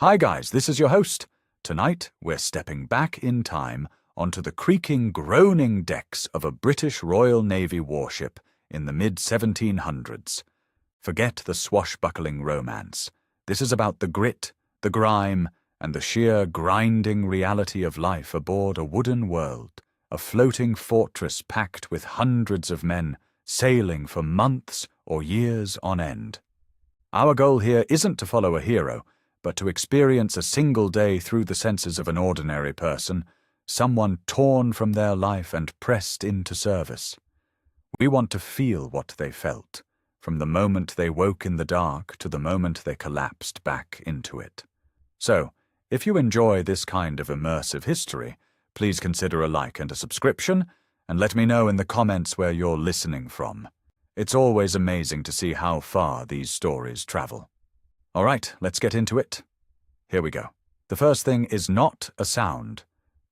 Hi guys, this is your host. Tonight, we're stepping back in time onto the creaking, groaning decks of a British Royal Navy warship in the mid-1700s. Forget the swashbuckling romance. This is about the grit, the grime, and the sheer grinding reality of life aboard a wooden world, a floating fortress packed with hundreds of men, sailing for months or years on end. Our goal here isn't to follow a hero, but to experience a single day through the senses of an ordinary person, someone torn from their life and pressed into service. We want to feel what they felt, from the moment they woke in the dark to the moment they collapsed back into it. So, if you enjoy this kind of immersive history, please consider a like and a subscription, and let me know in the comments where you're listening from. It's always amazing to see how far these stories travel. All right, let's get into it. Here we go. The first thing is not a sound,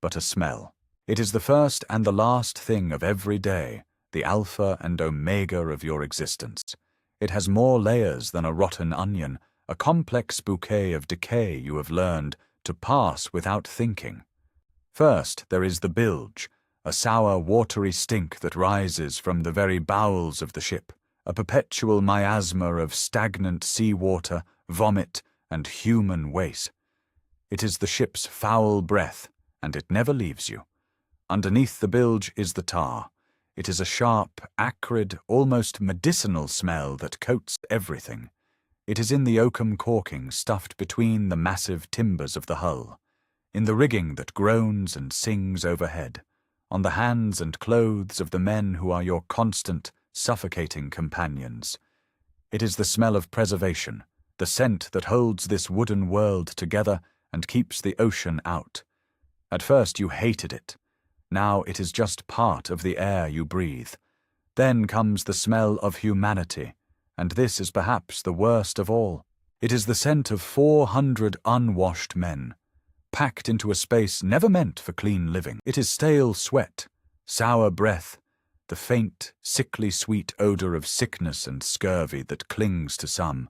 but a smell. It is the first and the last thing of every day, the alpha and omega of your existence. It has more layers than a rotten onion, a complex bouquet of decay you have learned to pass without thinking. First, there is the bilge, a sour, watery stink that rises from the very bowels of the ship, a perpetual miasma of stagnant seawater, vomit, and human waste. It is the ship's foul breath, and it never leaves you. Underneath the bilge is the tar. It is a sharp, acrid, almost medicinal smell that coats everything. It is in the oakum caulking stuffed between the massive timbers of the hull, in the rigging that groans and sings overhead, on the hands and clothes of the men who are your constant, suffocating companions. It is the smell of preservation, the scent that holds this wooden world together and keeps the ocean out. At first you hated it. Now it is just part of the air you breathe. Then comes the smell of humanity, and this is perhaps the worst of all. It is the scent of 400 unwashed men, packed into a space never meant for clean living. It is stale sweat, sour breath, the faint, sickly sweet odor of sickness and scurvy that clings to some,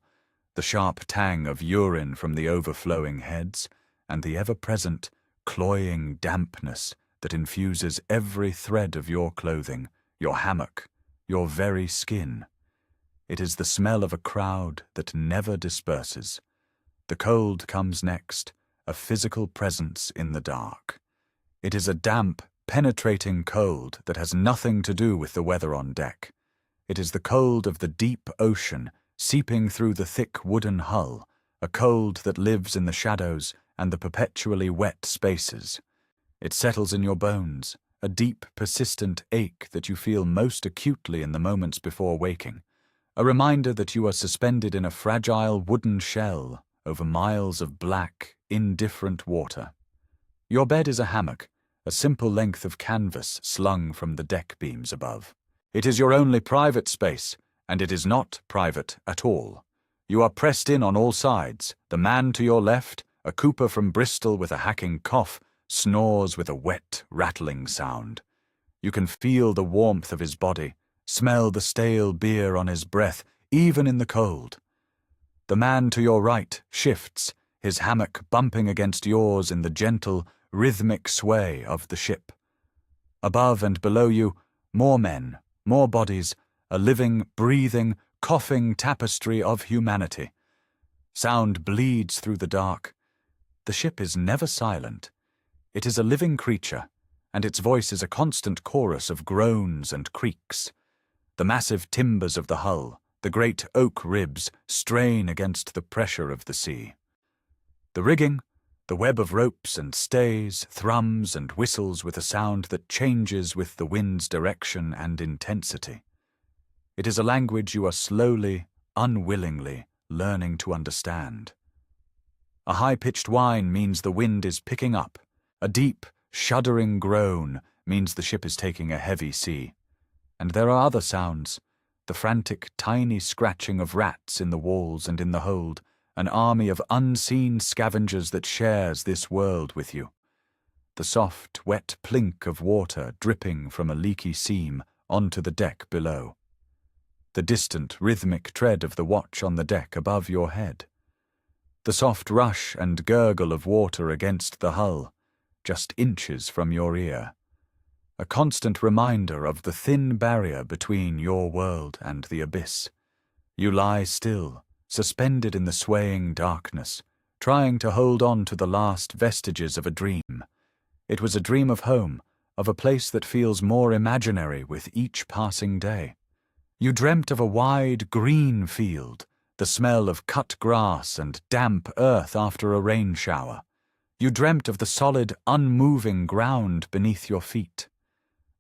the sharp tang of urine from the overflowing heads, and the ever-present, cloying dampness that infuses every thread of your clothing, your hammock, your very skin. It is the smell of a crowd that never disperses. The cold comes next, a physical presence in the dark. It is a damp, penetrating cold that has nothing to do with the weather on deck. It is the cold of the deep ocean seeping through the thick wooden hull, a cold that lives in the shadows and the perpetually wet spaces. It settles in your bones, a deep, persistent ache that you feel most acutely in the moments before waking, a reminder that you are suspended in a fragile wooden shell over miles of black, indifferent water. Your bed is a hammock, a simple length of canvas slung from the deck beams above. It is your only private space, and it is not private at all. You are pressed in on all sides. The man to your left, a cooper from Bristol with a hacking cough, snores with a wet, rattling sound. You can feel the warmth of his body, smell the stale beer on his breath, even in the cold. The man to your right shifts, his hammock bumping against yours in the gentle, rhythmic sway of the ship. Above and below you, more men, more bodies, a living, breathing, coughing tapestry of humanity. Sound bleeds through the dark. The ship is never silent. It is a living creature, and its voice is a constant chorus of groans and creaks. The massive timbers of the hull, the great oak ribs, strain against the pressure of the sea. The rigging, the web of ropes and stays, thrums and whistles with a sound that changes with the wind's direction and intensity. It is a language you are slowly, unwillingly learning to understand. A high-pitched whine means the wind is picking up. A deep, shuddering groan means the ship is taking a heavy sea. And there are other sounds, the frantic, tiny scratching of rats in the walls and in the hold, an army of unseen scavengers that shares this world with you. The soft, wet plink of water dripping from a leaky seam onto the deck below. The distant, rhythmic tread of the watch on the deck above your head. The the soft rush and gurgle of water against the hull, just inches from your ear. A constant reminder of the thin barrier between your world and the abyss. You lie still, suspended in the swaying darkness, trying to hold on to the last vestiges of a dream. It was a dream of home, of a place that feels more imaginary with each passing day. You dreamt of a wide green field, the smell of cut grass and damp earth after a rain shower. You dreamt of the solid, unmoving ground beneath your feet.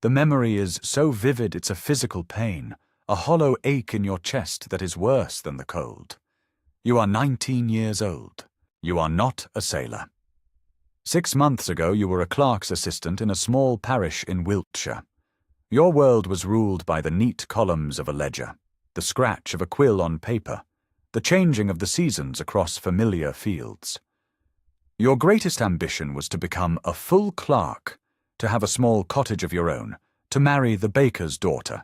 The memory is so vivid it's a physical pain, a hollow ache in your chest that is worse than the cold. You are 19 years old. You are not a sailor. 6 months ago you were a clerk's assistant in a small parish in Wiltshire. Your world was ruled by the neat columns of a ledger, the scratch of a quill on paper, the changing of the seasons across familiar fields. Your greatest ambition was to become a full clerk, to have a small cottage of your own, to marry the baker's daughter.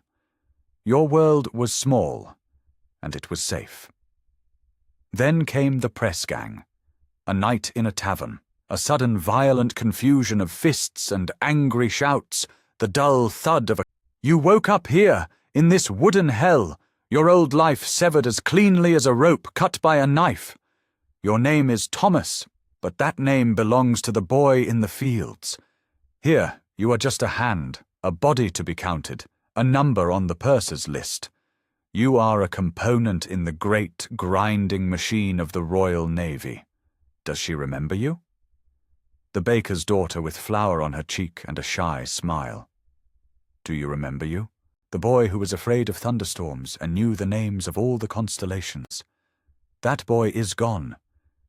Your world was small, and it was safe. Then came the press gang, a night in a tavern, a sudden violent confusion of fists and angry shouts, the dull thud of a... You woke up here, in this wooden hell, your old life severed as cleanly as a rope cut by a knife. Your name is Thomas, but that name belongs to the boy in the fields. Here, you are just a hand, a body to be counted, a number on the purser's list. You are a component in the great, grinding machine of the Royal Navy. Does she remember you? The baker's daughter with flour on her cheek and a shy smile. Do you remember you? The boy who was afraid of thunderstorms and knew the names of all the constellations. That boy is gone.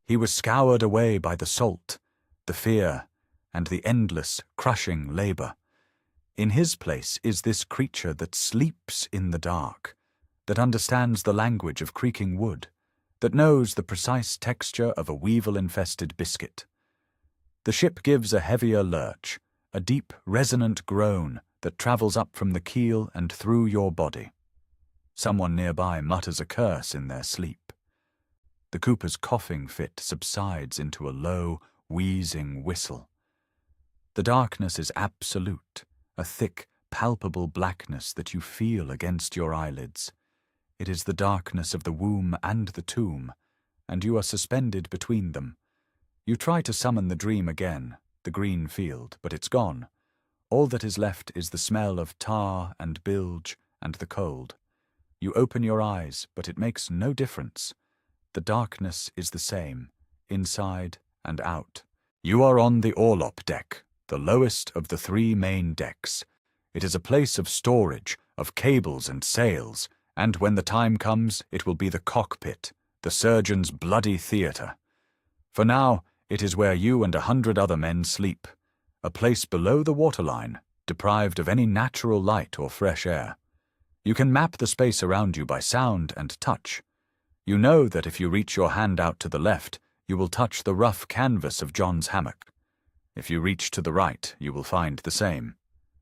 He was scoured away by the salt, the fear, and the endless, crushing labor. In his place is this creature that sleeps in the dark, that understands the language of creaking wood, that knows the precise texture of a weevil-infested biscuit. The ship gives a heavier lurch, a deep, resonant groan that travels up from the keel and through your body. Someone nearby mutters a curse in their sleep. The cooper's coughing fit subsides into a low, wheezing whistle. The darkness is absolute, a thick, palpable blackness that you feel against your eyelids. It is the darkness of the womb and the tomb, and you are suspended between them. You try to summon the dream again, the green field, but it's gone. All that is left is the smell of tar and bilge and the cold. You open your eyes, but it makes no difference. The darkness is the same, inside and out. You are on the orlop deck, the lowest of the 3 main decks. It is a place of storage, of cables and sails, and when the time comes, it will be the cockpit, the surgeon's bloody theatre. For now, it is where you and 100 other men sleep, a place below the waterline, deprived of any natural light or fresh air. You can map the space around you by sound and touch. You know that if you reach your hand out to the left, you will touch the rough canvas of John's hammock. If you reach to the right, you will find the same.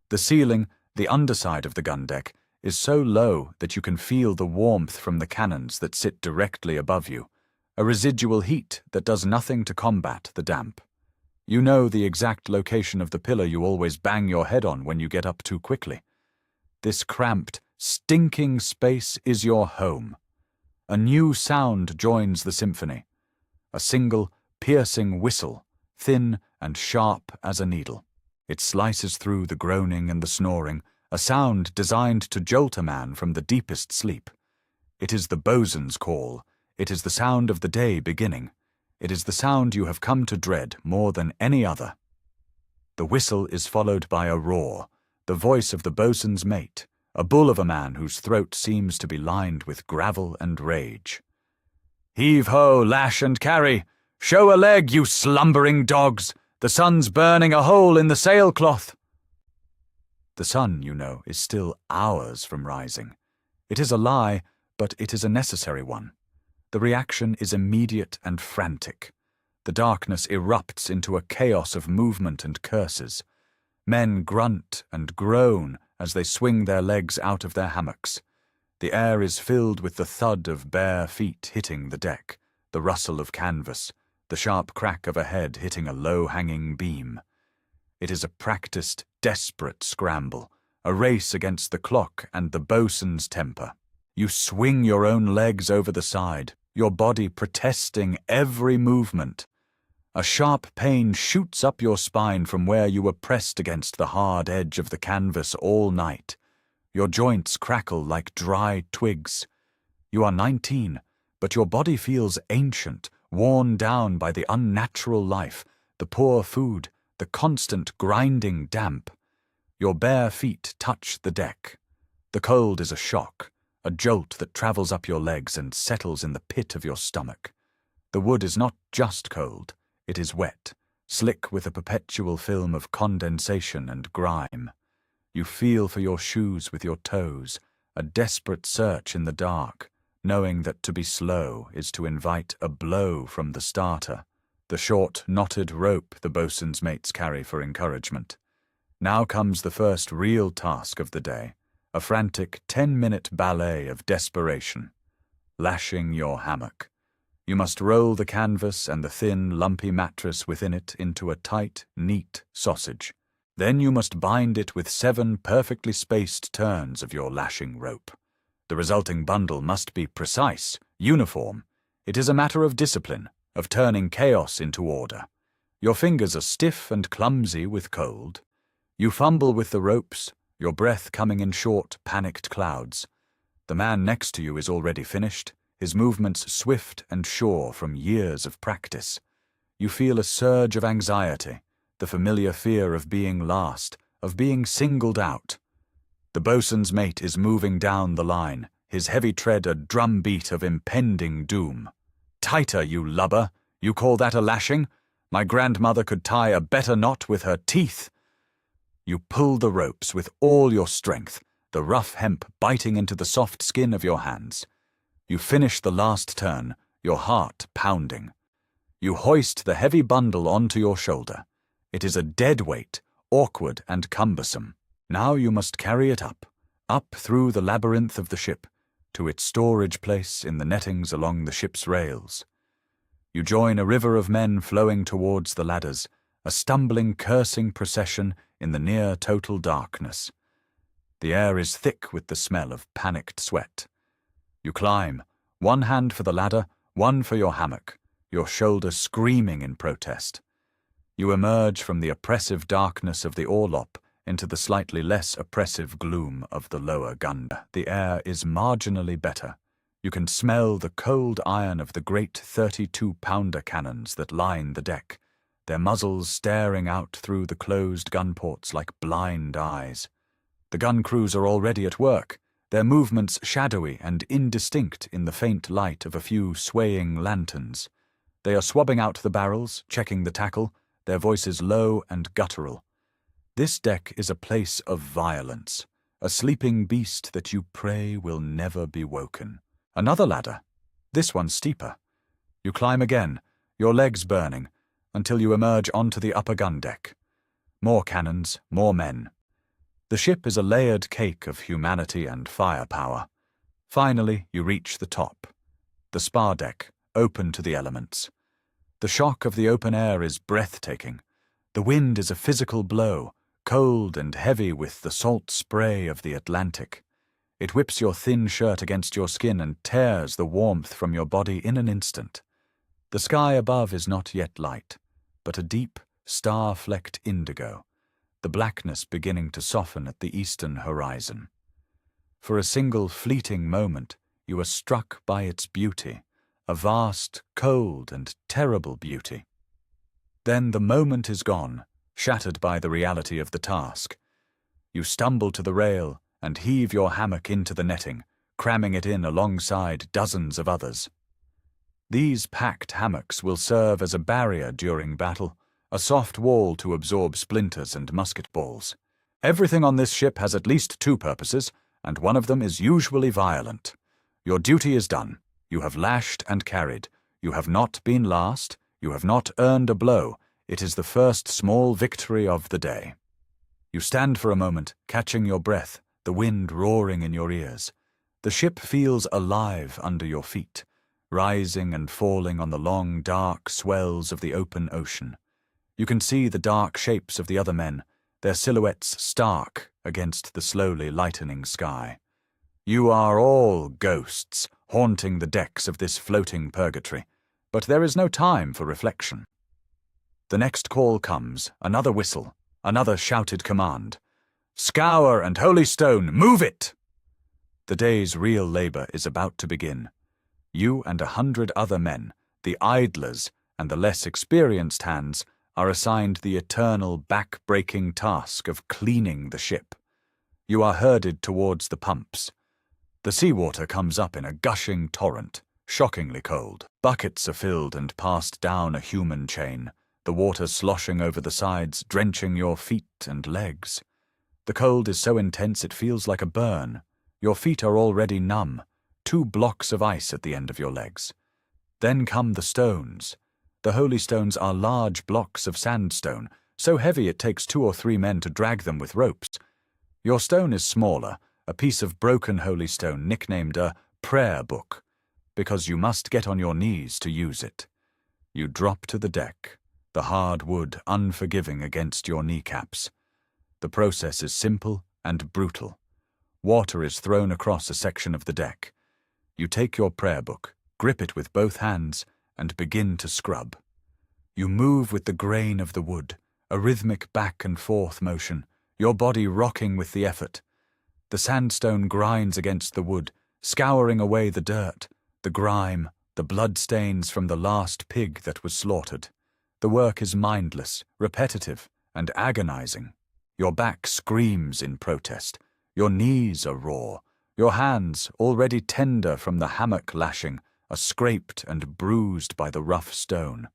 The ceiling, the underside of the gun deck, is so low that you can feel the warmth from the cannons that sit directly above you, a residual heat that does nothing to combat the damp. You know the exact location of the pillar you always bang your head on when you get up too quickly. This cramped, stinking space is your home. A new sound joins the symphony. A single, piercing whistle, thin and sharp as a needle. It slices through the groaning and the snoring, a sound designed to jolt a man from the deepest sleep. It is the bosun's call. It is the sound of the day beginning. It is the sound you have come to dread more than any other. The whistle is followed by a roar, the voice of the bosun's mate, a bull of a man whose throat seems to be lined with gravel and rage. Heave-ho, lash and carry! Show a leg, you slumbering dogs! The sun's burning a hole in the sailcloth! The sun, you know, is still hours from rising. It is a lie, but it is a necessary one. The reaction is immediate and frantic. The darkness erupts into a chaos of movement and curses. Men grunt and groan as they swing their legs out of their hammocks. The air is filled with the thud of bare feet hitting the deck, the rustle of canvas, the sharp crack of a head hitting a low-hanging beam. It is a practiced, desperate scramble, a race against the clock and the bosun's temper. You swing your own legs over the side, your body protesting every movement. A sharp pain shoots up your spine from where you were pressed against the hard edge of the canvas all night. Your joints crackle like dry twigs. You are 19, but your body feels ancient, worn down by the unnatural life, the poor food, the constant grinding damp. Your bare feet touch the deck. The cold is a shock, a jolt that travels up your legs and settles in the pit of your stomach. The wood is not just cold. It is wet, slick with a perpetual film of condensation and grime. You feel for your shoes with your toes, a desperate search in the dark, knowing that to be slow is to invite a blow from the starter, the short, knotted rope the bosun's mates carry for encouragement. Now comes the first real task of the day, a frantic 10-minute ballet of desperation. Lashing your hammock. You must roll the canvas and the thin, lumpy mattress within it into a tight, neat sausage. Then you must bind it with 7 perfectly spaced turns of your lashing rope. The resulting bundle must be precise, uniform. It is a matter of discipline, of turning chaos into order. Your fingers are stiff and clumsy with cold. You fumble with the ropes, your breath coming in short, panicked clouds. The man next to you is already finished, his movements swift and sure from years of practice. You feel a surge of anxiety, the familiar fear of being last, of being singled out. The bosun's mate is moving down the line, his heavy tread a drumbeat of impending doom. "Tighter, you lubber! You call that a lashing? My grandmother could tie a better knot with her teeth." You pull the ropes with all your strength, the rough hemp biting into the soft skin of your hands. You finish the last turn, your heart pounding. You hoist the heavy bundle onto your shoulder. It is a dead weight, awkward and cumbersome. Now you must carry it up through the labyrinth of the ship, to its storage place in the nettings along the ship's rails. You join a river of men flowing towards the ladders, a stumbling, cursing procession in the near-total darkness. The air is thick with the smell of panicked sweat. You climb, one hand for the ladder, one for your hammock, your shoulder screaming in protest. You emerge from the oppressive darkness of the orlop into the slightly less oppressive gloom of the lower gun. The air is marginally better. You can smell the cold iron of the great 32-pounder cannons that line the deck, their muzzles staring out through the closed gun ports like blind eyes. The gun crews are already at work, their movements shadowy and indistinct in the faint light of a few swaying lanterns. They are swabbing out the barrels, checking the tackle, their voices low and guttural. This deck is a place of violence, a sleeping beast that you pray will never be woken. Another ladder, this one steeper. You climb again, your legs burning, until you emerge onto the upper gun deck. More cannons, more men. The ship is a layered cake of humanity and firepower. Finally, you reach the top. The spar deck, open to the elements. The shock of the open air is breathtaking. The wind is a physical blow, cold and heavy with the salt spray of the Atlantic. It whips your thin shirt against your skin and tears the warmth from your body in an instant. The sky above is not yet light, but a deep, star-flecked indigo, the blackness beginning to soften at the eastern horizon. For a single fleeting moment, you are struck by its beauty, a vast, cold, and terrible beauty. Then the moment is gone, shattered by the reality of the task. You stumble to the rail and heave your hammock into the netting, cramming it in alongside dozens of others. These packed hammocks will serve as a barrier during battle, a soft wall to absorb splinters and musket balls. Everything on this ship has at least 2 purposes, and one of them is usually violent. Your duty is done. You have lashed and carried. You have not been last. You have not earned a blow. It is the first small victory of the day. You stand for a moment, catching your breath, the wind roaring in your ears. The ship feels alive under your feet, rising and falling on the long, dark swells of the open ocean. You can see the dark shapes of the other men, their silhouettes stark against the slowly lightening sky. You are all ghosts, haunting the decks of this floating purgatory, but there is no time for reflection. The next call comes, another whistle, another shouted command. "Scour and holy stone, move it!" The day's real labor is about to begin. You and 100 other men, the idlers and the less experienced hands, are assigned the eternal back-breaking task of cleaning the ship. You are herded towards the pumps. The seawater comes up in a gushing torrent, shockingly cold. Buckets are filled and passed down a human chain, the water sloshing over the sides, drenching your feet and legs. The cold is so intense it feels like a burn. Your feet are already numb, 2 blocks of ice at the end of your legs. Then come the stones. The holy stones are large blocks of sandstone, so heavy it takes 2 or 3 men to drag them with ropes. Your stone is smaller, a piece of broken holy stone nicknamed a prayer book, because you must get on your knees to use it. You drop to the deck, the hard wood unforgiving against your kneecaps. The process is simple and brutal. Water is thrown across a section of the deck. You take your prayer book, grip it with both hands, and begin to scrub. You move with the grain of the wood, a rhythmic back and forth motion, your body rocking with the effort. The sandstone grinds against the wood, scouring away the dirt, the grime, the bloodstains from the last pig that was slaughtered. The work is mindless, repetitive, and agonizing. Your back screams in protest. Your knees are raw. Your hands, already tender from the hammock lashing, are scraped and bruised by the rough stone.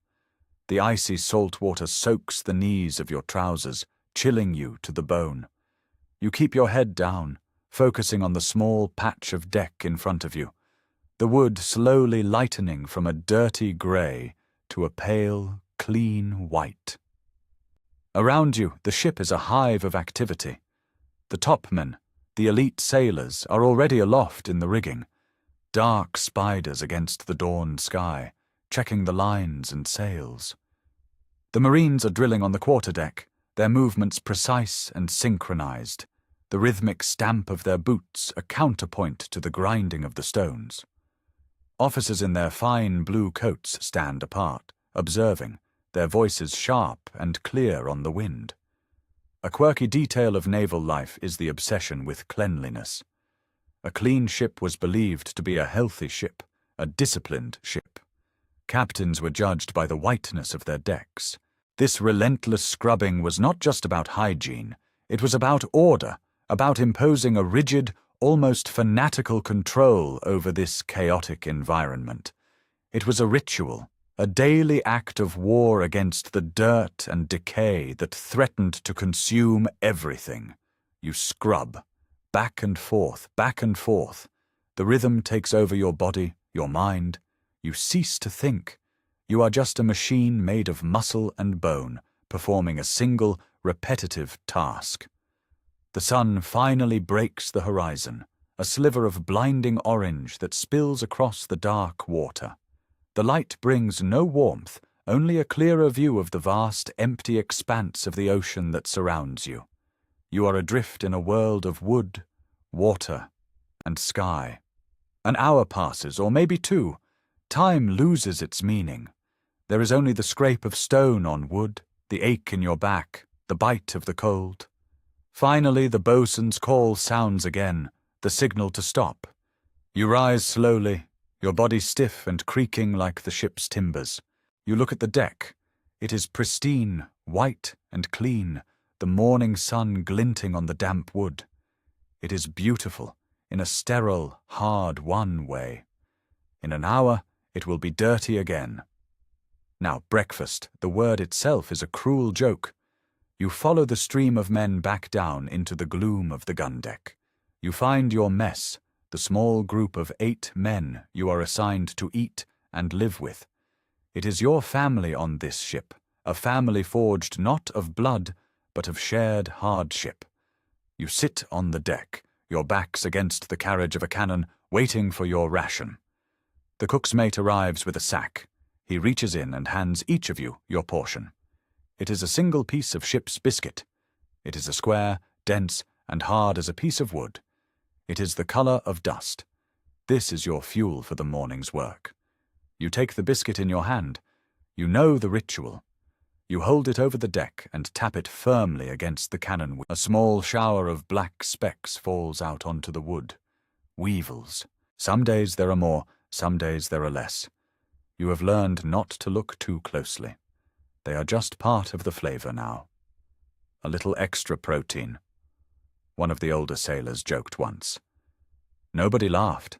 The icy salt water soaks the knees of your trousers, chilling you to the bone. You keep your head down, focusing on the small patch of deck in front of you, the wood slowly lightening from a dirty grey to a pale, clean white. Around you, the ship is a hive of activity. The topmen, the elite sailors, are already aloft in the rigging, dark spiders against the dawn sky, checking the lines and sails. The Marines are drilling on the quarterdeck, their movements precise and synchronized, the rhythmic stamp of their boots a counterpoint to the grinding of the stones. Officers in their fine blue coats stand apart, observing, their voices sharp and clear on the wind. A quirky detail of naval life is the obsession with cleanliness. A clean ship was believed to be a healthy ship, a disciplined ship. Captains were judged by the whiteness of their decks. This relentless scrubbing was not just about hygiene, it was about order, about imposing a rigid, almost fanatical control over this chaotic environment. It was a ritual, a daily act of war against the dirt and decay that threatened to consume everything. You scrub, back and forth, back and forth. The rhythm takes over your body, your mind. You cease to think. You are just a machine made of muscle and bone, performing a single, repetitive task. The sun finally breaks the horizon, a sliver of blinding orange that spills across the dark water. The light brings no warmth, only a clearer view of the vast, empty expanse of the ocean that surrounds you. You are adrift in a world of wood, water, and sky. An hour passes, or maybe 2. Time loses its meaning. There is only the scrape of stone on wood, the ache in your back, the bite of the cold. Finally, the boatswain's call sounds again, the signal to stop. You rise slowly, your body stiff and creaking like the ship's timbers. You look at the deck. It is pristine, white and clean, the morning sun glinting on the damp wood. It is beautiful, in a sterile, hard-won way. In an hour, it will be dirty again. Now, breakfast, the word itself is a cruel joke. You follow the stream of men back down into the gloom of the gun deck. You find your mess, the small group of 8 men you are assigned to eat and live with. It is your family on this ship, a family forged not of blood, but of shared hardship. You sit on the deck, your backs against the carriage of a cannon, waiting for your ration. The cook's mate arrives with a sack. He reaches in and hands each of you your portion. It is a single piece of ship's biscuit. It is a square, dense, and hard as a piece of wood. It is the color of dust. This is your fuel for the morning's work. You take the biscuit in your hand. You know the ritual. You hold it over the deck and tap it firmly against the cannon. A small shower of black specks falls out onto the wood. Weevils. Some days there are more, some days there are less. You have learned not to look too closely. They are just part of the flavor now. A little extra protein. One of the older sailors joked once. Nobody laughed.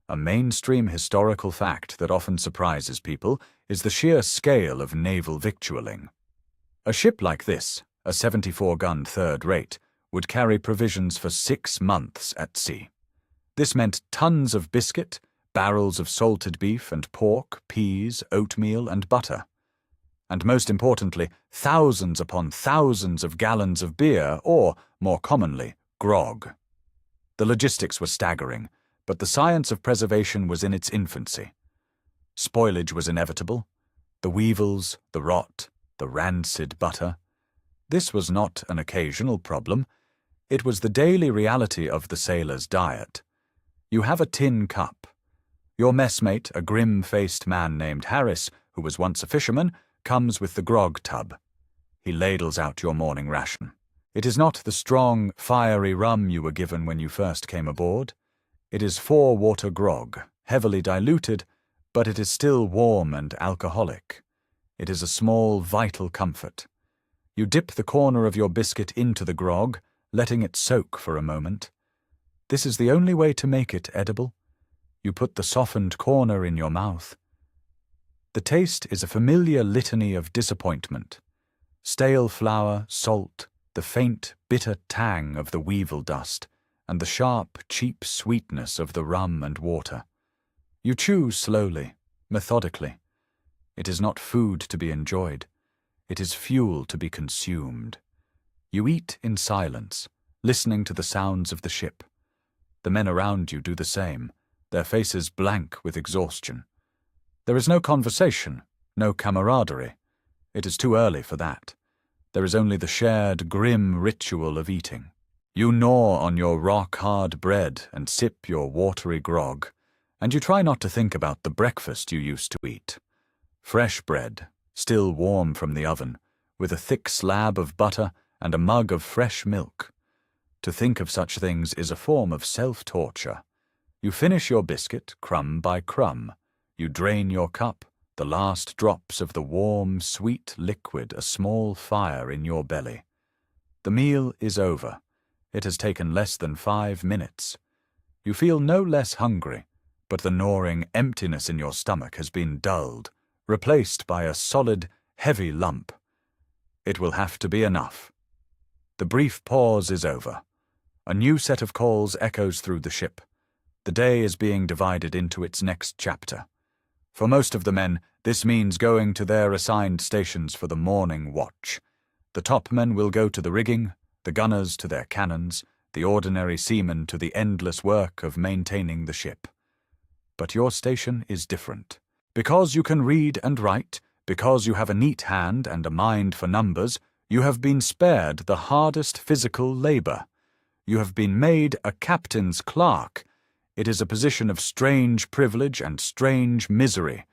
A mainstream historical fact that often surprises people is the sheer scale of naval victualling. A ship like this, a 74-gun third rate, would carry provisions for 6 months at sea. This meant tons of biscuit, barrels of salted beef and pork, peas, oatmeal, and butter. And most importantly, thousands upon thousands of gallons of beer, or, more commonly, grog. The logistics were staggering, but the science of preservation was in its infancy. Spoilage was inevitable. The weevils, the rot, the rancid butter. This was not an occasional problem. It was the daily reality of the sailor's diet. You have a tin cup. Your messmate, a grim-faced man named Harris, who was once a fisherman, comes with the grog tub. He ladles out your morning ration. It is not the strong, fiery rum you were given when you first came aboard. It is 4-water grog, heavily diluted, but it is still warm and alcoholic. It is a small, vital comfort. You dip the corner of your biscuit into the grog, letting it soak for a moment. This is the only way to make it edible. You put the softened corner in your mouth. The taste is a familiar litany of disappointment. Stale flour, salt, the faint, bitter tang of the weevil dust, and the sharp, cheap sweetness of the rum and water. You chew slowly, methodically. It is not food to be enjoyed. It is fuel to be consumed. You eat in silence, listening to the sounds of the ship. The men around you do the same, their faces blank with exhaustion. There is no conversation, no camaraderie. It is too early for that. There is only the shared, grim ritual of eating. You gnaw on your rock-hard bread and sip your watery grog, and you try not to think about the breakfast you used to eat. Fresh bread, still warm from the oven, with a thick slab of butter and a mug of fresh milk. To think of such things is a form of self-torture. You finish your biscuit crumb by crumb. You drain your cup, the last drops of the warm, sweet liquid a small fire in your belly. The meal is over. It has taken less than 5 minutes. You feel no less hungry, but the gnawing emptiness in your stomach has been dulled, replaced by a solid, heavy lump. It will have to be enough. The brief pause is over. A new set of calls echoes through the ship. The day is being divided into its next chapter. For most of the men, this means going to their assigned stations for the morning watch. The topmen will go to the rigging, the gunners to their cannons, the ordinary seamen to the endless work of maintaining the ship. But your station is different. Because you can read and write, because you have a neat hand and a mind for numbers, you have been spared the hardest physical labor. You have been made a captain's clerk. It is a position of strange privilege and strange misery.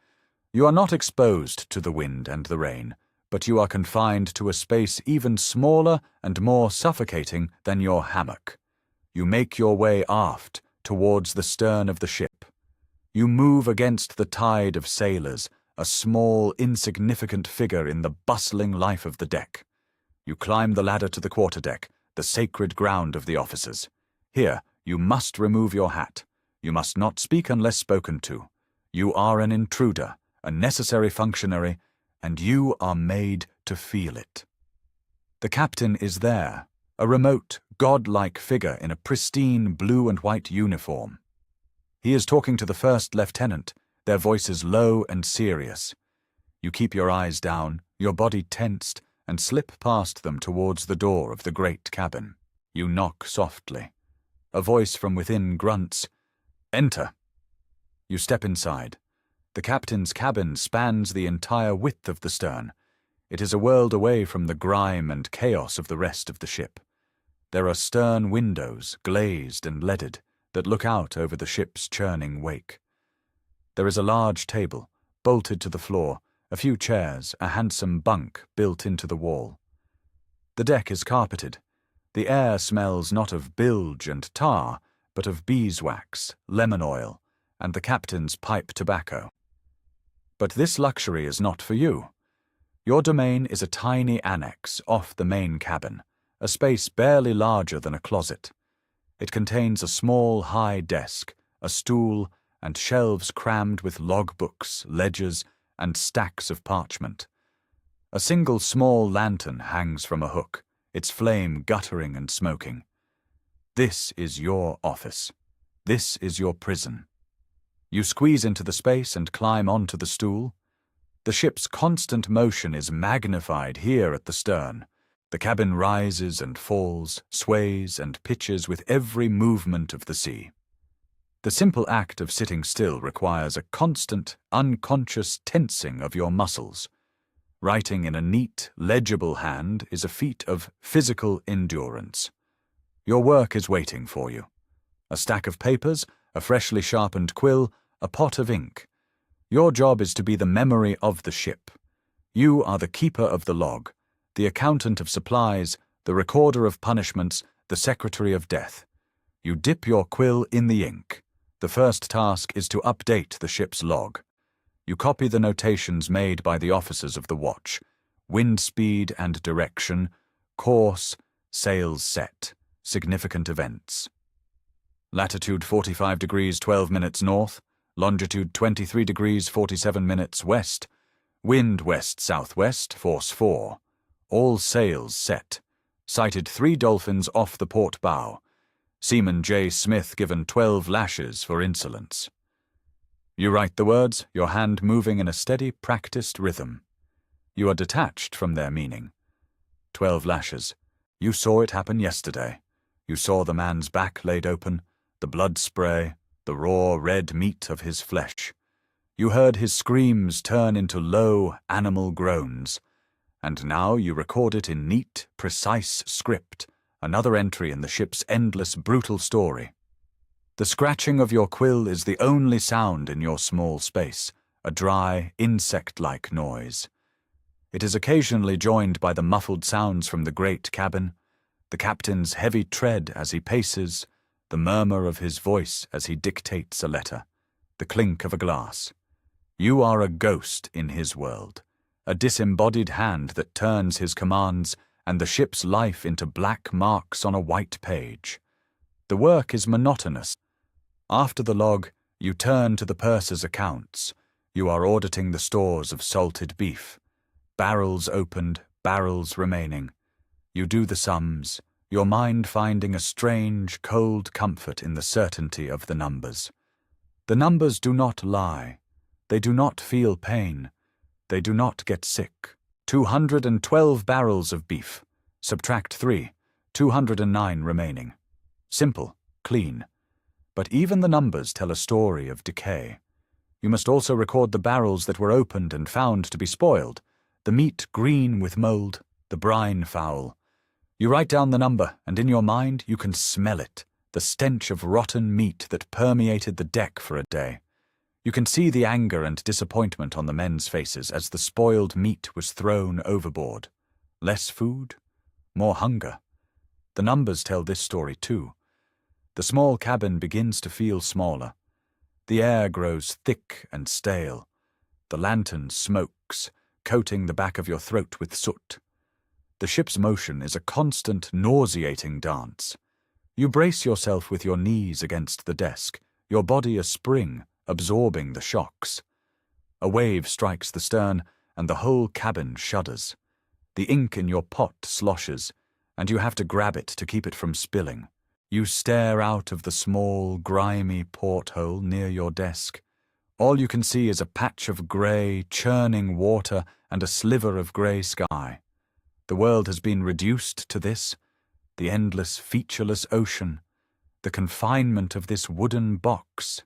You are not exposed to the wind and the rain, but you are confined to a space even smaller and more suffocating than your hammock. You make your way aft, towards the stern of the ship. You move against the tide of sailors, a small, insignificant figure in the bustling life of the deck. You climb the ladder to the quarterdeck, the sacred ground of the officers. Here, you must remove your hat. You must not speak unless spoken to. You are an intruder, a necessary functionary, and you are made to feel it. The captain is there, a remote, godlike figure in a pristine blue and white uniform. He is talking to the first lieutenant, their voices low and serious. You keep your eyes down, your body tensed, and slip past them towards the door of the great cabin. You knock softly. A voice from within grunts, "Enter." You step inside. The captain's cabin spans the entire width of the stern. It is a world away from the grime and chaos of the rest of the ship. There are stern windows, glazed and leaded, that look out over the ship's churning wake. There is a large table, bolted to the floor, a few chairs, a handsome bunk built into the wall. The deck is carpeted. The air smells not of bilge and tar, but of beeswax, lemon oil, and the captain's pipe tobacco. But this luxury is not for you. Your domain is a tiny annex off the main cabin, a space barely larger than a closet. It contains a small, high desk, a stool, and shelves crammed with logbooks, ledgers, and stacks of parchment. A single small lantern hangs from a hook, its flame guttering and smoking. This is your office. This is your prison. You squeeze into the space and climb onto the stool. The ship's constant motion is magnified here at the stern. The cabin rises and falls, sways and pitches with every movement of the sea. The simple act of sitting still requires a constant, unconscious tensing of your muscles. Writing in a neat, legible hand is a feat of physical endurance. Your work is waiting for you. A stack of papers, a freshly sharpened quill, a pot of ink. Your job is to be the memory of the ship. You are the keeper of the log, the accountant of supplies, the recorder of punishments, the secretary of death. You dip your quill in the ink. The first task is to update the ship's log. You copy the notations made by the officers of the watch: wind speed and direction, course, sails set, significant events. Latitude 45 degrees 12 minutes north, longitude 23 degrees 47 minutes west, wind west-southwest, force 4. All sails set. Sighted 3 dolphins off the port bow. Seaman J. Smith given 12 lashes for insolence. You write the words, your hand moving in a steady, practiced rhythm. You are detached from their meaning. 12 lashes. You saw it happen yesterday. You saw the man's back laid open, the blood spray, the raw red meat of his flesh. You heard his screams turn into low, animal groans. And now you record it in neat, precise script, another entry in the ship's endless, brutal story. The scratching of your quill is the only sound in your small space, a dry, insect-like noise. It is occasionally joined by the muffled sounds from the great cabin, the captain's heavy tread as he paces, the murmur of his voice as he dictates a letter, the clink of a glass. You are a ghost in his world, a disembodied hand that turns his commands and the ship's life into black marks on a white page. The work is monotonous. After the log, you turn to the purser's accounts. You are auditing the stores of salted beef. Barrels opened, barrels remaining. You do the sums, your mind finding a strange, cold comfort in the certainty of the numbers. The numbers do not lie. They do not feel pain. They do not get sick. 212 barrels of beef. Subtract 3. 209 remaining. Simple, clean. But even the numbers tell a story of decay. You must also record the barrels that were opened and found to be spoiled, the meat green with mold, the brine foul. You write down the number, and in your mind you can smell it, the stench of rotten meat that permeated the deck for a day. You can see the anger and disappointment on the men's faces as the spoiled meat was thrown overboard. Less food, more hunger. The numbers tell this story too. The small cabin begins to feel smaller. The air grows thick and stale. The lantern smokes, coating the back of your throat with soot. The ship's motion is a constant, nauseating dance. You brace yourself with your knees against the desk, your body a spring, absorbing the shocks. A wave strikes the stern, and the whole cabin shudders. The ink in your pot sloshes, and you have to grab it to keep it from spilling. You stare out of the small, grimy porthole near your desk. All you can see is a patch of grey, churning water and a sliver of grey sky. The world has been reduced to this, the endless, featureless ocean, the confinement of this wooden box.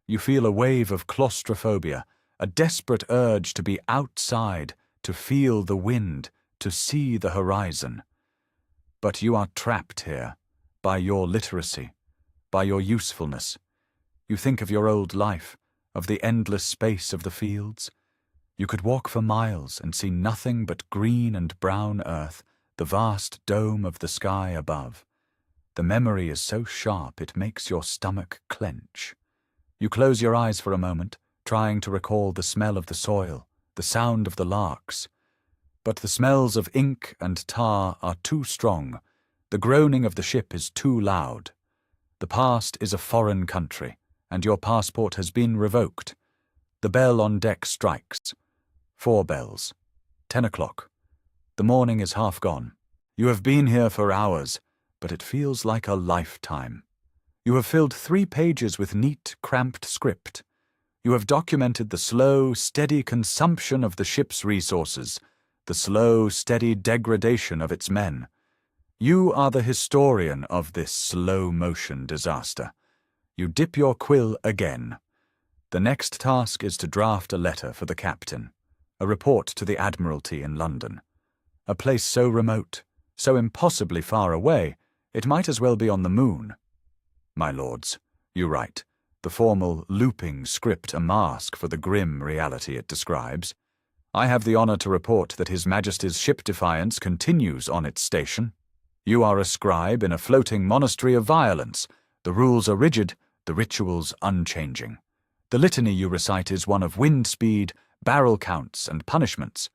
You feel a wave of claustrophobia, a desperate urge to be outside, to feel the wind, to see the horizon. But you are trapped here, by your literacy, by your usefulness. You think of your old life, of the endless space of the fields. You could walk for miles and see nothing but green and brown earth, the vast dome of the sky above. The memory is so sharp it makes your stomach clench. You close your eyes for a moment, trying to recall the smell of the soil, the sound of the larks. But the smells of ink and tar are too strong. The groaning of the ship is too loud. The past is a foreign country, and your passport has been revoked. The bell on deck strikes. 4 bells. 10 o'clock. The morning is half gone. You have been here for hours, but it feels like a lifetime. You have filled 3 pages with neat, cramped script. You have documented the slow, steady consumption of the ship's resources, the slow, steady degradation of its men. You are the historian of this slow-motion disaster. You dip your quill again. The next task is to draft a letter for the captain, a report to the Admiralty in London. A place so remote, so impossibly far away, it might as well be on the moon. My lords, you write, the formal, looping script a mask for the grim reality it describes. I have the honor to report that His Majesty's ship Defiance continues on its station. You are a scribe in a floating monastery of violence. The rules are rigid, the rituals unchanging. The litany you recite is one of wind speed, barrel counts, and punishments.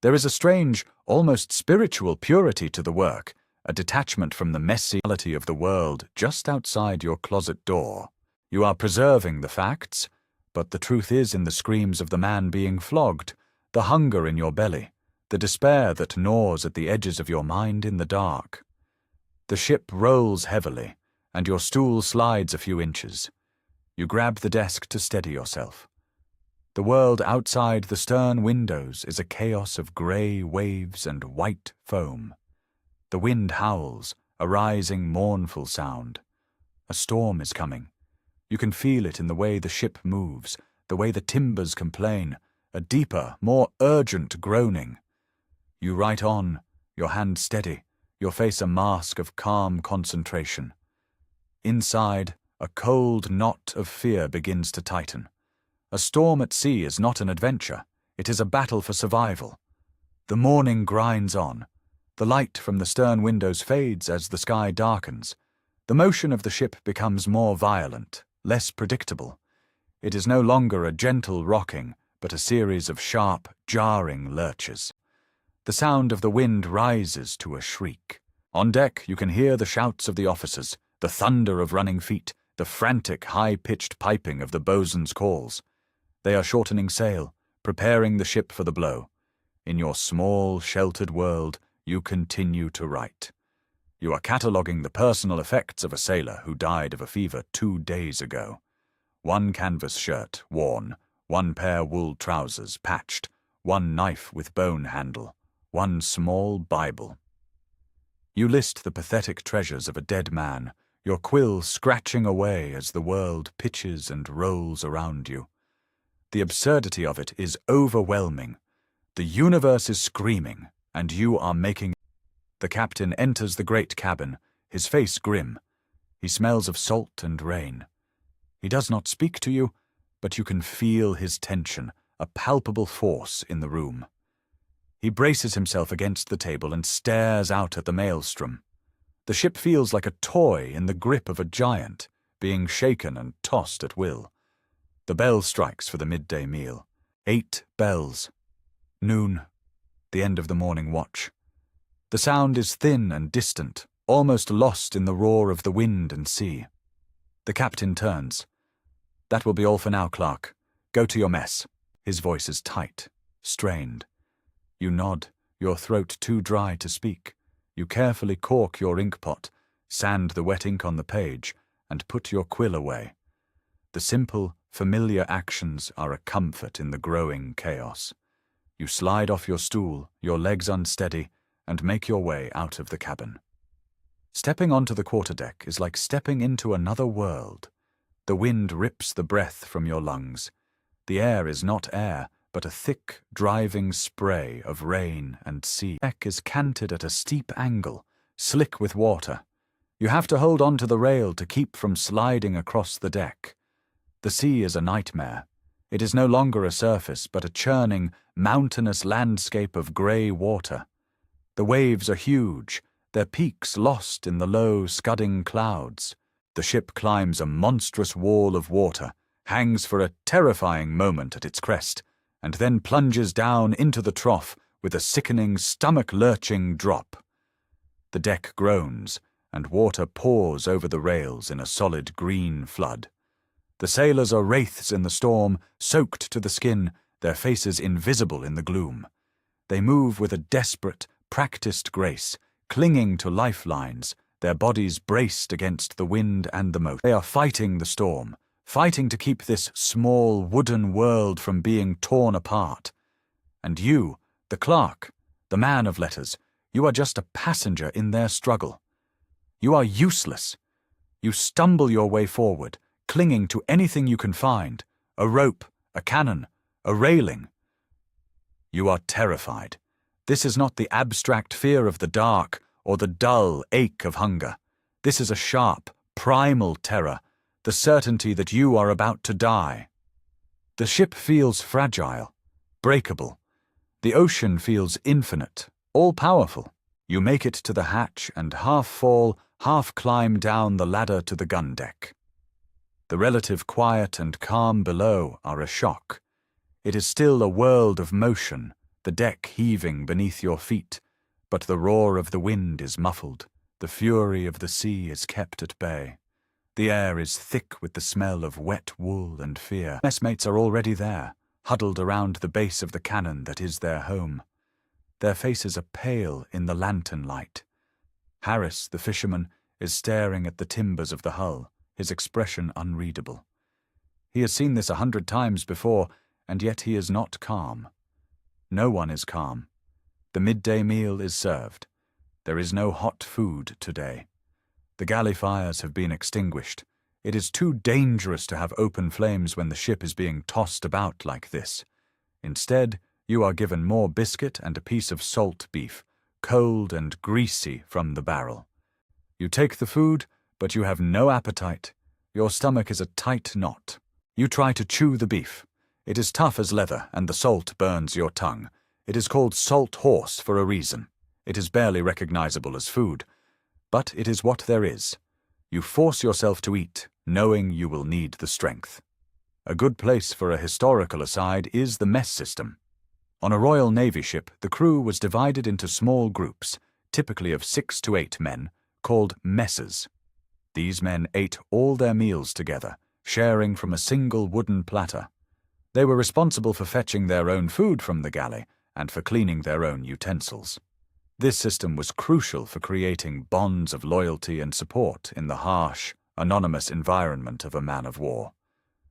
There is a strange, almost spiritual purity to the work, a detachment from the messy reality of the world just outside your closet door. You are preserving the facts, but the truth is in the screams of the man being flogged, the hunger in your belly, the despair that gnaws at the edges of your mind in the dark. The ship rolls heavily, and your stool slides a few inches. You grab the desk to steady yourself. The world outside the stern windows is a chaos of grey waves and white foam. The wind howls, a rising, mournful sound. A storm is coming. You can feel it in the way the ship moves, the way the timbers complain, a deeper, more urgent groaning. You write on, your hand steady, your face a mask of calm concentration. Inside, a cold knot of fear begins to tighten. A storm at sea is not an adventure, it is a battle for survival. The morning grinds on. The light from the stern windows fades as the sky darkens. The motion of the ship becomes more violent, less predictable. It is no longer a gentle rocking, but a series of sharp, jarring lurches. The sound of the wind rises to a shriek. On deck you can hear the shouts of the officers, the thunder of running feet, the frantic, high-pitched piping of the bosun's calls. They are shortening sail, preparing the ship for the blow. In your small, sheltered world, you continue to write. You are cataloguing the personal effects of a sailor who died of a fever 2 days ago. 1 canvas shirt, worn, 1 pair wool trousers, patched, 1 knife with bone handle, 1 small Bible. You list the pathetic treasures of a dead man, your quill scratching away as the world pitches and rolls around you. The absurdity of it is overwhelming. The universe is screaming, and you are making. The captain enters the great cabin, his face grim. He smells of salt and rain. He does not speak to you, but you can feel his tension, a palpable force in the room. He braces himself against the table and stares out at the maelstrom. The ship feels like a toy in the grip of a giant, being shaken and tossed at will. The bell strikes for the midday meal. 8 bells. Noon. The end of the morning watch. The sound is thin and distant, almost lost in the roar of the wind and sea. The captain turns. That will be all for now, Clark. Go to your mess. His voice is tight, strained. You nod, your throat too dry to speak. You carefully cork your inkpot, sand the wet ink on the page, and put your quill away. The simple, familiar actions are a comfort in the growing chaos. You slide off your stool, your legs unsteady, and make your way out of the cabin. Stepping onto the quarterdeck is like stepping into another world. The wind rips the breath from your lungs. The air is not air, but a thick, driving spray of rain and sea. The deck is canted at a steep angle, slick with water. You have to hold on to the rail to keep from sliding across the deck. The sea is a nightmare. It is no longer a surface, but a churning, mountainous landscape of grey water. The waves are huge, their peaks lost in the low, scudding clouds. The ship climbs a monstrous wall of water, hangs for a terrifying moment at its crest, and then plunges down into the trough with a sickening, stomach-lurching drop. The deck groans, and water pours over the rails in a solid green flood. The sailors are wraiths in the storm, soaked to the skin, their faces invisible in the gloom. They move with a desperate, practiced grace, clinging to lifelines, their bodies braced against the wind and the moat. They are fighting the storm, fighting to keep this small wooden world from being torn apart. And you, the clerk, the man of letters, you are just a passenger in their struggle. You are useless. You stumble your way forward, clinging to anything you can find, a rope, a cannon, a railing. You are terrified. This is not the abstract fear of the dark or the dull ache of hunger. This is a sharp, primal terror, the certainty that you are about to die. The ship feels fragile, breakable. The ocean feels infinite, all-powerful. You make it to the hatch and half fall, half climb down the ladder to the gun deck. The relative quiet and calm below are a shock. It is still a world of motion, the deck heaving beneath your feet, but the roar of the wind is muffled, the fury of the sea is kept at bay. The air is thick with the smell of wet wool and fear. Messmates are already there, huddled around the base of the cannon that is their home. Their faces are pale in the lantern light. Harris, the fisherman, is staring at the timbers of the hull, his expression unreadable. He has seen this 100 times before, and yet he is not calm. No one is calm. The midday meal is served. There is no hot food today. The galley fires have been extinguished. It is too dangerous to have open flames when the ship is being tossed about like this. Instead, you are given more biscuit and a piece of salt beef, cold and greasy from the barrel. You take the food, but you have no appetite. Your stomach is a tight knot. You try to chew the beef. It is tough as leather, and the salt burns your tongue. It is called salt horse for a reason. It is barely recognizable as food, but it is what there is. You force yourself to eat, knowing you will need the strength. A good place for a historical aside is the mess system. On a Royal Navy ship, the crew was divided into small groups, typically of 6 to 8 men, called messes. These men ate all their meals together, sharing from a single wooden platter. They were responsible for fetching their own food from the galley and for cleaning their own utensils. This system was crucial for creating bonds of loyalty and support in the harsh, anonymous environment of a man of war.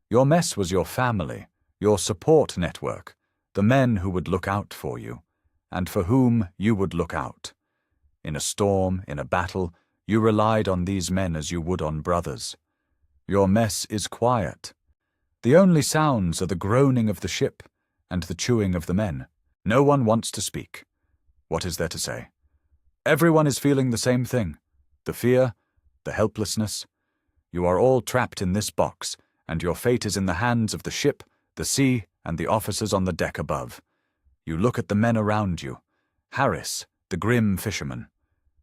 Your mess was your family, your support network, the men who would look out for you, and for whom you would look out. In a storm, in a battle, you relied on these men as you would on brothers. Your mess is quiet. The only sounds are the groaning of the ship and the chewing of the men. No one wants to speak. What is there to say? Everyone is feeling the same thing. The fear, the helplessness. You are all trapped in this box, and your fate is in the hands of the ship, the sea, and the officers on the deck above. You look at the men around you. Harris, the grim fisherman.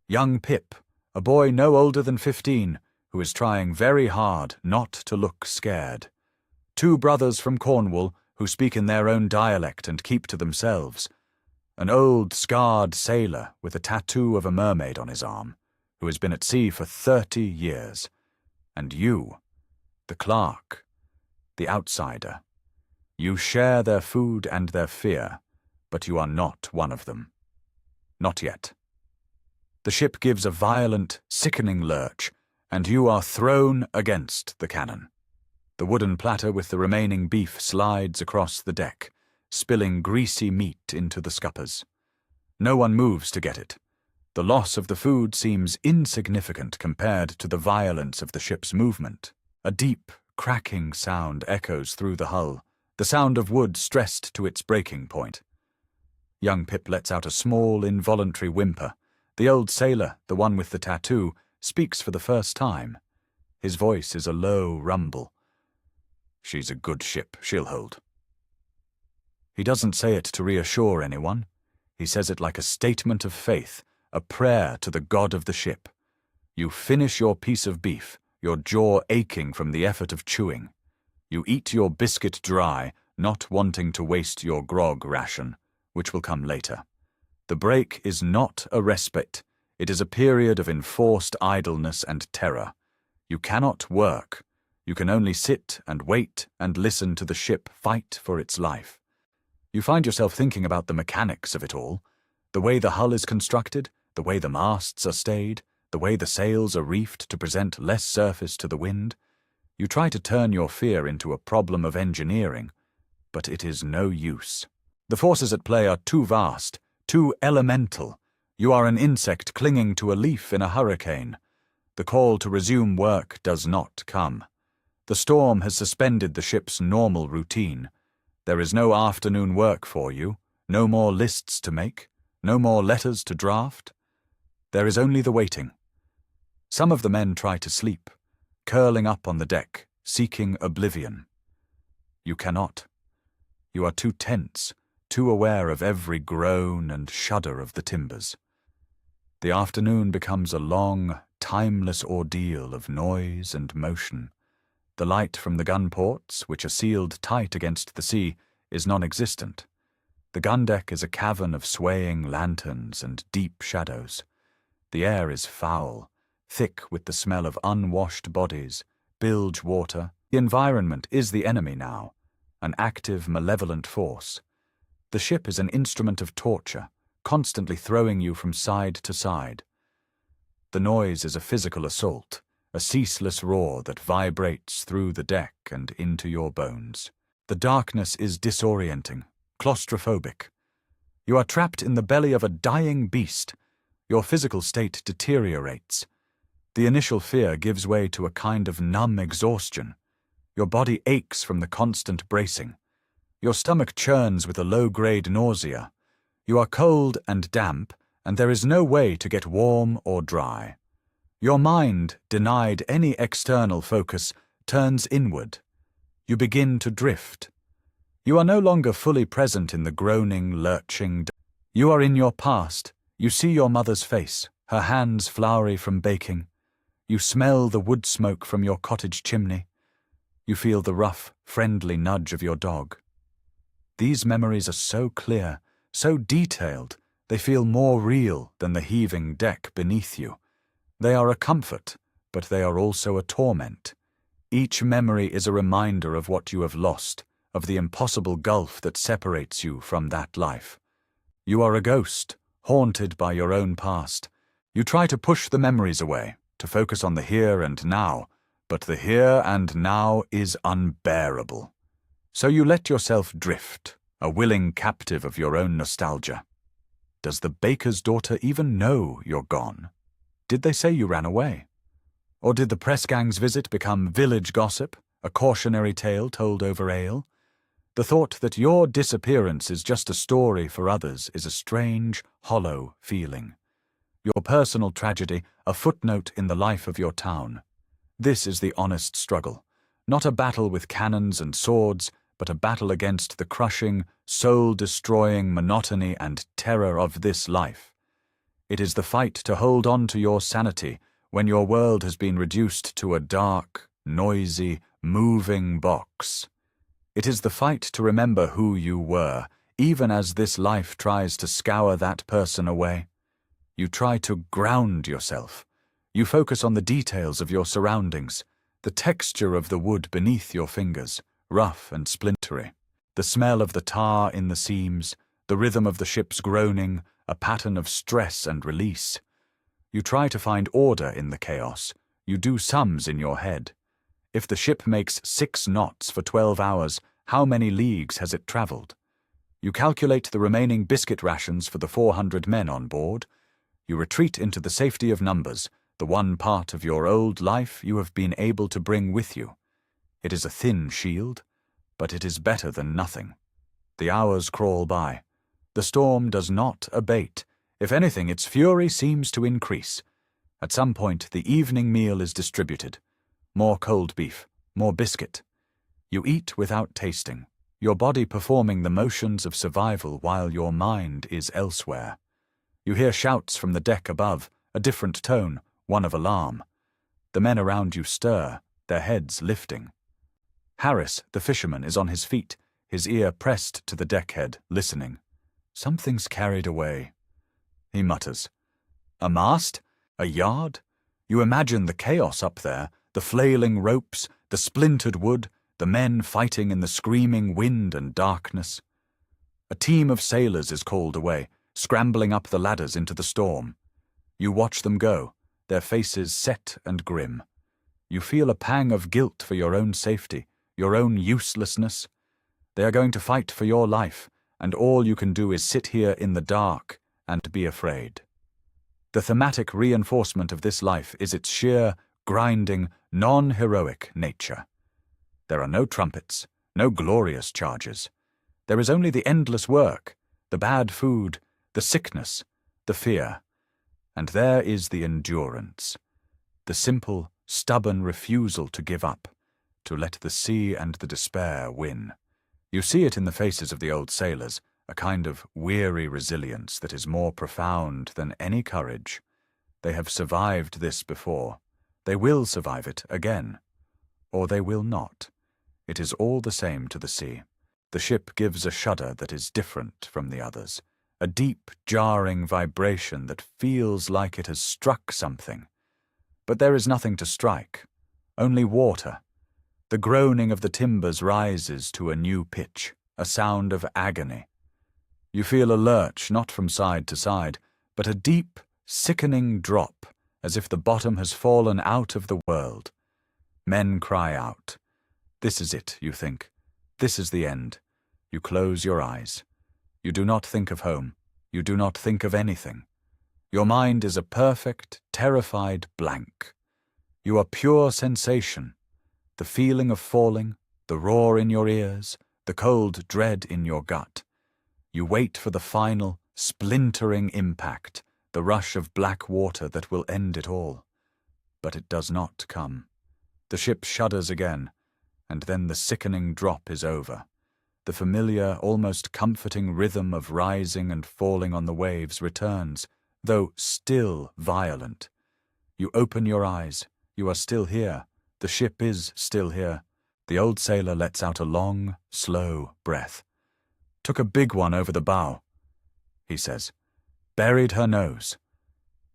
Young Pip, a boy no older than 15, who is trying very hard not to look scared. 2 brothers from Cornwall who speak in their own dialect and keep to themselves. An old, scarred sailor with a tattoo of a mermaid on his arm, who has been at sea for 30 years. And you, the clerk, the outsider. You share their food and their fear, but you are not one of them. Not yet. The ship gives a violent, sickening lurch, and you are thrown against the cannon. The wooden platter with the remaining beef slides across the deck, spilling greasy meat into the scuppers. No one moves to get it. The loss of the food seems insignificant compared to the violence of the ship's movement. A deep, cracking sound echoes through the hull, the sound of wood stressed to its breaking point. Young Pip lets out a small, involuntary whimper. The old sailor, the one with the tattoo, speaks for the first time. His voice is a low rumble. "She's a good ship, she'll hold." He doesn't say it to reassure anyone. He says it like a statement of faith, a prayer to the god of the ship. You finish your piece of beef, your jaw aching from the effort of chewing. You eat your biscuit dry, not wanting to waste your grog ration, which will come later. The break is not a respite. It is a period of enforced idleness and terror. You cannot work. You can only sit and wait and listen to the ship fight for its life. You find yourself thinking about the mechanics of it all, the way the hull is constructed, the way the masts are stayed, the way the sails are reefed to present less surface to the wind. You try to turn your fear into a problem of engineering, but it is no use. The forces at play are too vast, too elemental. You are an insect clinging to a leaf in a hurricane. The call to resume work does not come. The storm has suspended the ship's normal routine. There is no afternoon work for you, no more lists to make, no more letters to draft. There is only the waiting. Some of the men try to sleep, curling up on the deck, seeking oblivion. You cannot. You are too tense, too aware of every groan and shudder of the timbers. The afternoon becomes a long, timeless ordeal of noise and motion. The light from the gun ports, which are sealed tight against the sea, is non-existent. The gun deck is a cavern of swaying lanterns and deep shadows. The air is foul, thick with the smell of unwashed bodies, bilge water. The environment is the enemy now, an active, malevolent force. The ship is an instrument of torture, constantly throwing you from side to side. The noise is a physical assault, a ceaseless roar that vibrates through the deck and into your bones. The darkness is disorienting, claustrophobic. You are trapped in the belly of a dying beast. Your physical state deteriorates. The initial fear gives way to a kind of numb exhaustion. Your body aches from the constant bracing. Your stomach churns with a low-grade nausea. You are cold and damp, and there is no way to get warm or dry. Your mind, denied any external focus, turns inward. You begin to drift. You are no longer fully present in the groaning, lurching. You are in your past. You see your mother's face, her hands floury from baking. You smell the wood smoke from your cottage chimney. You feel the rough, friendly nudge of your dog. These memories are so clear, so detailed, they feel more real than the heaving deck beneath you. They are a comfort, but they are also a torment. Each memory is a reminder of what you have lost, of the impossible gulf that separates you from that life. You are a ghost, haunted by your own past. You try to push the memories away, to focus on the here and now, but the here and now is unbearable. So you let yourself drift, a willing captive of your own nostalgia. Does the baker's daughter even know you're gone? Did they say you ran away? Or did the press gang's visit become village gossip, a cautionary tale told over ale? The thought that your disappearance is just a story for others is a strange, hollow feeling. Your personal tragedy, a footnote in the life of your town. This is the honest struggle, not a battle with cannons and swords, but a battle against the crushing, soul-destroying monotony and terror of this life. It is the fight to hold on to your sanity when your world has been reduced to a dark, noisy, moving box. It is the fight to remember who you were, even as this life tries to scour that person away. You try to ground yourself. You focus on the details of your surroundings, the texture of the wood beneath your fingers, rough and splintery, the smell of the tar in the seams, the rhythm of the ship's groaning, a pattern of stress and release. You try to find order in the chaos. You do sums in your head. If the ship makes 6 knots for 12 hours, how many leagues has it travelled? You calculate the remaining biscuit rations for the 400 men on board. You retreat into the safety of numbers, the one part of your old life you have been able to bring with you. It is a thin shield, but it is better than nothing. The hours crawl by. The storm does not abate. If anything, its fury seems to increase. At some point, the evening meal is distributed. More cold beef, more biscuit. You eat without tasting, your body performing the motions of survival while your mind is elsewhere. You hear shouts from the deck above, a different tone, one of alarm. The men around you stir, their heads lifting. Harris, the fisherman, is on his feet, his ear pressed to the deckhead, listening. Something's carried away. He mutters. A mast? A yard? You imagine the chaos up there, the flailing ropes, the splintered wood, the men fighting in the screaming wind and darkness. A team of sailors is called away, scrambling up the ladders into the storm. You watch them go, their faces set and grim. You feel a pang of guilt for your own safety, your own uselessness. They are going to fight for your life, and all you can do is sit here in the dark and be afraid. The thematic reinforcement of this life is its sheer, grinding, non-heroic nature. There are no trumpets, no glorious charges. There is only the endless work, the bad food, the sickness, the fear. And there is the endurance, the simple, stubborn refusal to give up, to let the sea and the despair win. You see it in the faces of the old sailors, a kind of weary resilience that is more profound than any courage. They have survived this before. They will survive it again. Or they will not. It is all the same to the sea. The ship gives a shudder that is different from the others, a deep, jarring vibration that feels like it has struck something. But there is nothing to strike, only water. The groaning of the timbers rises to a new pitch, a sound of agony. You feel a lurch not from side to side, but a deep, sickening drop, as if the bottom has fallen out of the world. Men cry out. This is it, you think. This is the end. You close your eyes. You do not think of home. You do not think of anything. Your mind is a perfect, terrified blank. You are pure sensation. The feeling of falling, the roar in your ears, the cold dread in your gut. You wait for the final, splintering impact, the rush of black water that will end it all. But it does not come. The ship shudders again, and then the sickening drop is over. The familiar, almost comforting rhythm of rising and falling on the waves returns, though still violent. You open your eyes. You are still here. The ship is still here. The old sailor lets out a long, slow breath. Took a big one over the bow, he says. Buried her nose.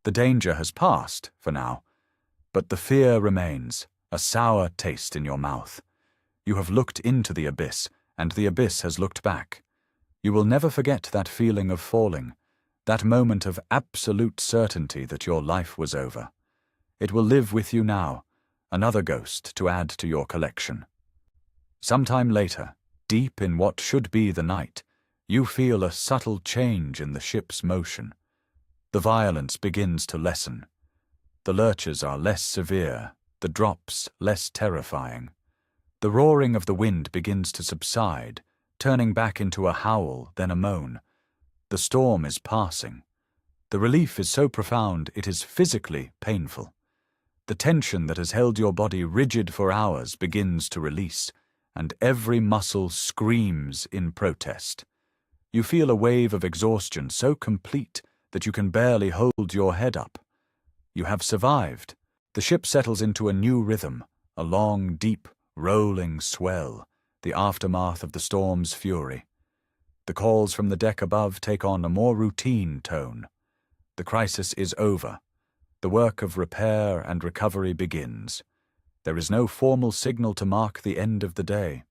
The danger has passed, for now, but the fear remains, a sour taste in your mouth. You have looked into the abyss, and the abyss has looked back. You will never forget that feeling of falling, that moment of absolute certainty that your life was over. It will live with you now, another ghost to add to your collection. Sometime later, deep in what should be the night, you feel a subtle change in the ship's motion. The violence begins to lessen. The lurches are less severe, the drops less terrifying. The roaring of the wind begins to subside, turning back into a howl, then a moan. The storm is passing. The relief is so profound it is physically painful. The tension that has held your body rigid for hours begins to release, and every muscle screams in protest. You feel a wave of exhaustion so complete that you can barely hold your head up. You have survived. The ship settles into a new rhythm, a long, deep, rolling swell, the aftermath of the storm's fury. The calls from the deck above take on a more routine tone. The crisis is over. The work of repair and recovery begins. There is no formal signal to mark the end of the day.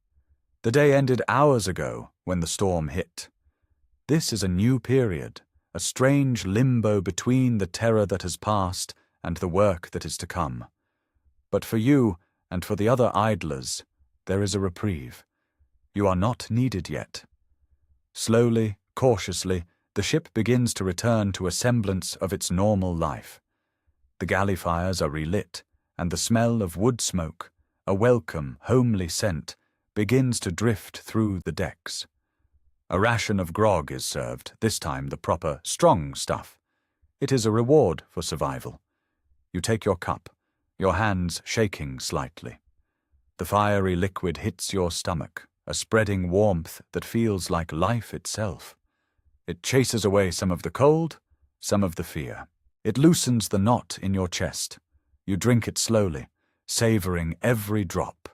The day ended hours ago when the storm hit. This is a new period, a strange limbo between the terror that has passed and the work that is to come. But for you, and for the other idlers, there is a reprieve. You are not needed yet. Slowly, cautiously, the ship begins to return to a semblance of its normal life. The galley fires are relit, and the smell of wood smoke, a welcome, homely scent, begins to drift through the decks. A ration of grog is served, this time the proper, strong stuff. It is a reward for survival. You take your cup, your hands shaking slightly. The fiery liquid hits your stomach, a spreading warmth that feels like life itself. It chases away some of the cold, some of the fear. It loosens the knot in your chest. You drink it slowly, savoring every drop.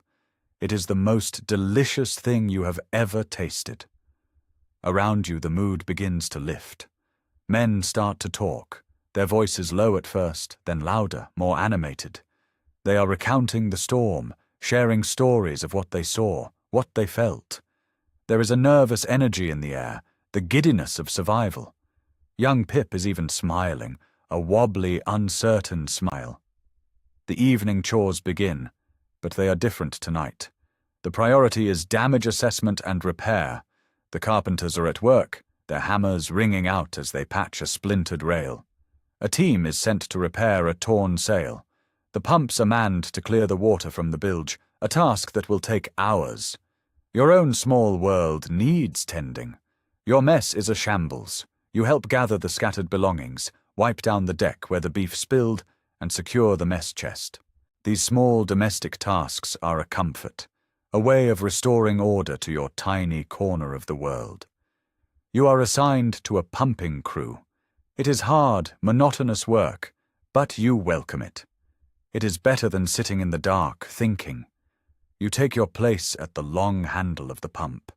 It is the most delicious thing you have ever tasted. Around you the mood begins to lift. Men start to talk, their voices low at first, then louder, more animated. They are recounting the storm, sharing stories of what they saw, what they felt. There is a nervous energy in the air, the giddiness of survival. Young Pip is even smiling, a wobbly, uncertain smile. The evening chores begin, but they are different tonight. The priority is damage assessment and repair. The carpenters are at work, their hammers ringing out as they patch a splintered rail. A team is sent to repair a torn sail. The pumps are manned to clear the water from the bilge, a task that will take hours. Your own small world needs tending. Your mess is a shambles. You help gather the scattered belongings, wipe down the deck where the beef spilled, and secure the mess chest. These small domestic tasks are a comfort, a way of restoring order to your tiny corner of the world. You are assigned to a pumping crew. It is hard, monotonous work, but you welcome it. It is better than sitting in the dark, thinking. You take your place at the long handle of the pump.